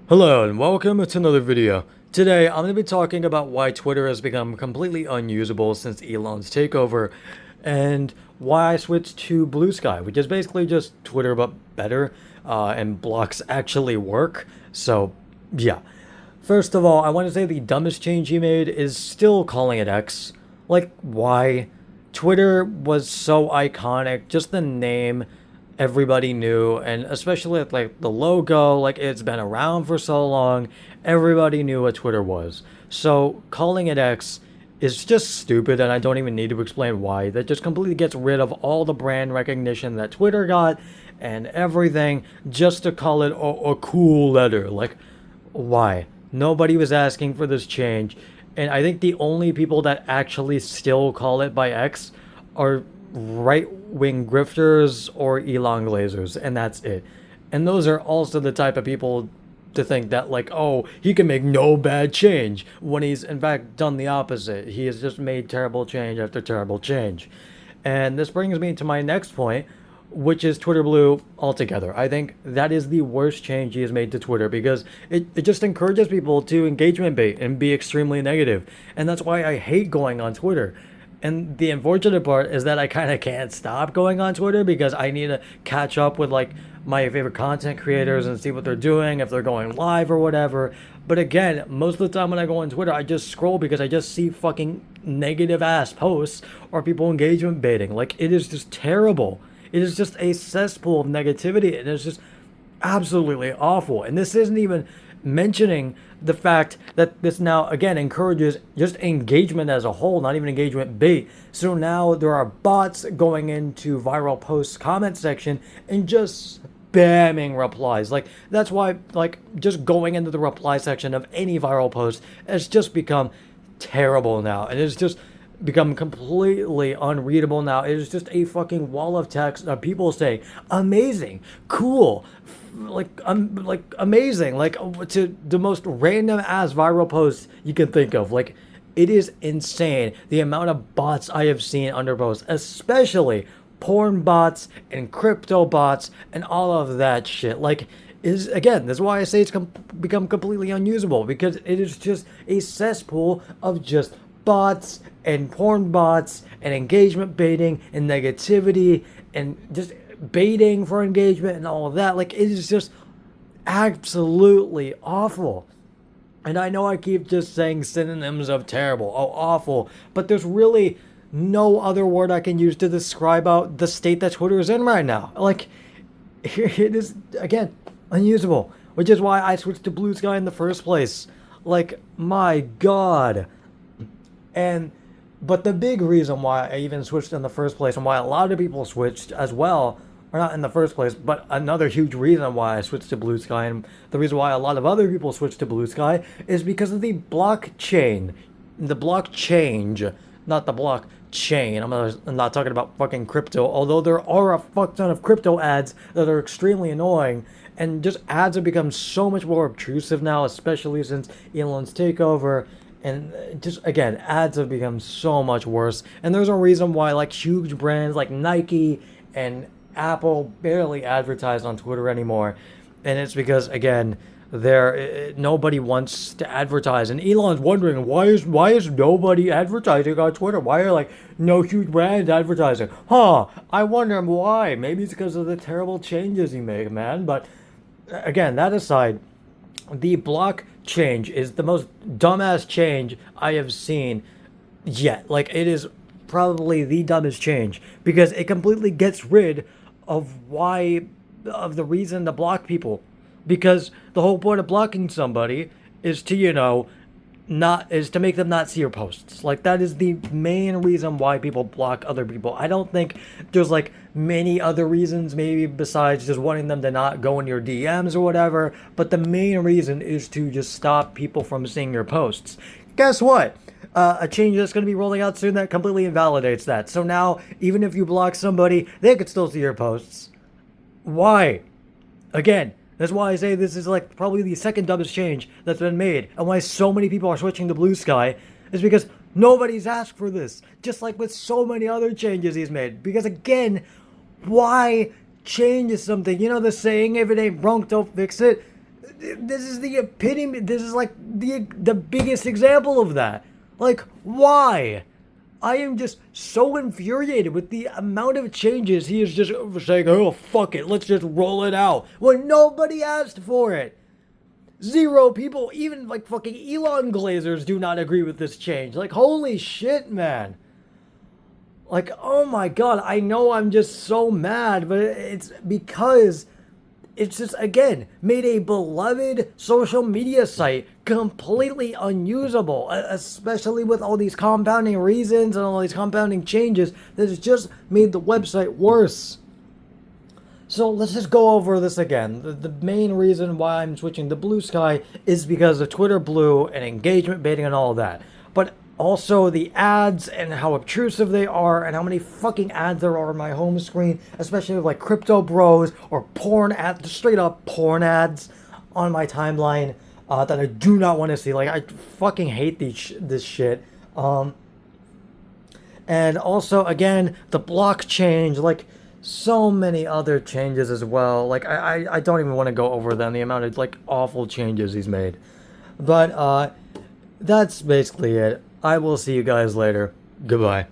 Hello and welcome to another video. Today I'm going to be talking about why Twitter has become completely unusable since Elon's takeover and why I switched to Blue Sky, which is basically just Twitter but better, and blocks actually work. So yeah. First of all, I want to say the dumbest change he made is still calling it X. Like, why? Twitter was so iconic, just the name everybody knew, and especially with, like, the logo, like, it's been around for so long, everybody knew what Twitter was. So calling it X is just stupid, and I don't even need to explain why. That just completely gets rid of all the brand recognition that Twitter got and everything just to call it a cool letter. Like, why? Nobody was asking for this change. And I think the only people that actually still call it by X are right wing grifters or Elon Glazers, and that's it. And those are also the type of people to think that, like, oh, he can make no bad change when he's in fact done the opposite. He has just made terrible change after terrible change. And this brings me to my next point, which is Twitter Blue altogether. I think that is the worst change he has made to Twitter because it just encourages people to engagement bait and be extremely negative. And that's why I hate going on Twitter. And the unfortunate part is that I kind of can't stop going on Twitter because I need to catch up with, like, my favorite content creators and see what they're doing, if they're going live or whatever. But again, most of the time when I go on Twitter, I just scroll because I just see fucking negative ass posts or people engagement baiting. Like, it is just terrible. It is just a cesspool of negativity. And it's just absolutely awful. And this isn't even mentioning the fact that this now again encourages just engagement as a whole, not even engagement bait. So now there are bots going into viral posts comment section and just spamming replies. Like, that's why, like, just going into the reply section of any viral post has just become terrible now. And it's just become completely unreadable now. It is just a fucking wall of text of people saying amazing, cool, like amazing, like, to the most random ass viral posts you can think of. Like, it is insane the amount of bots I have seen under posts, especially porn bots and crypto bots and all of that shit. Like, is again, that's why I say it's become completely unusable, because it is just a cesspool of just bots and porn bots and engagement baiting and negativity and just baiting for engagement and all of that. Like, it is just absolutely awful. And I know I keep just saying synonyms of terrible, oh, awful, but there's really no other word I can use to describe out the state that Twitter is in right now. Like, it is, again, unusable, which is why I switched to Blue Sky in the first place. Like, my God. But the big reason why I even switched in the first place, and why a lot of people switched as well, or not in the first place, but another huge reason why I switched to Blue Sky, and the reason why a lot of other people switched to Blue Sky, is because of the blockchain. The block change, not the blockchain. I'm not talking about fucking crypto, although there are a fuck ton of crypto ads that are extremely annoying, and just ads have become so much more obtrusive now, especially since Elon's takeover. And just, again, ads have become so much worse. And there's a reason why, like, huge brands like Nike and Apple barely advertise on Twitter anymore. And it's because, again, nobody wants to advertise. And Elon's wondering, why is nobody advertising on Twitter? Why are, like, no huge brands advertising? I wonder why. Maybe it's because of the terrible changes he made, man. But again, that aside, the block change is the most dumbass change I have seen yet. Like, it is probably the dumbest change because it completely gets rid of the reason to block people. Because the whole point of blocking somebody is to, is to make them not see your posts. Like, that is the main reason why people block other people. I don't think there's, like, many other reasons, maybe besides just wanting them to not go in your DMs or whatever, but the main reason is to just stop people from seeing your posts. Guess what? A change that's going to be rolling out soon that completely invalidates that. So now, even if you block somebody, they could still see your posts. Why? Again, that's why I say this is, like, probably the second dumbest change that's been made, and why so many people are switching to Blue Sky is because nobody's asked for this, just like with so many other changes he's made. Because, again, why change something? You know the saying, if it ain't broke, don't fix it? This is the epitome. This is like the biggest example of that. Like, why? I am just so infuriated with the amount of changes he is just saying, oh, fuck it, let's just roll it out. When nobody asked for it. Zero people, even like fucking Elon Glazers, do not agree with this change. Like, holy shit, man. Like, oh my god, I know I'm just so mad, but it's because it's just, again, made a beloved social media site completely unusable, especially with all these compounding reasons and all these compounding changes that has just made the website worse. So let's just go over this again. The main reason why I'm switching to Blue Sky is because of Twitter Blue and engagement baiting and all that. But also the ads and how obtrusive they are and how many fucking ads there are on my home screen, especially with like crypto bros or porn ads, straight up porn ads on my timeline that I do not want to see. Like, I fucking hate this shit. And also, again, the block change, like, so many other changes as well. Like, I don't even want to go over them, the amount of, like, awful changes he's made. But, that's basically it. I will see you guys later. Goodbye.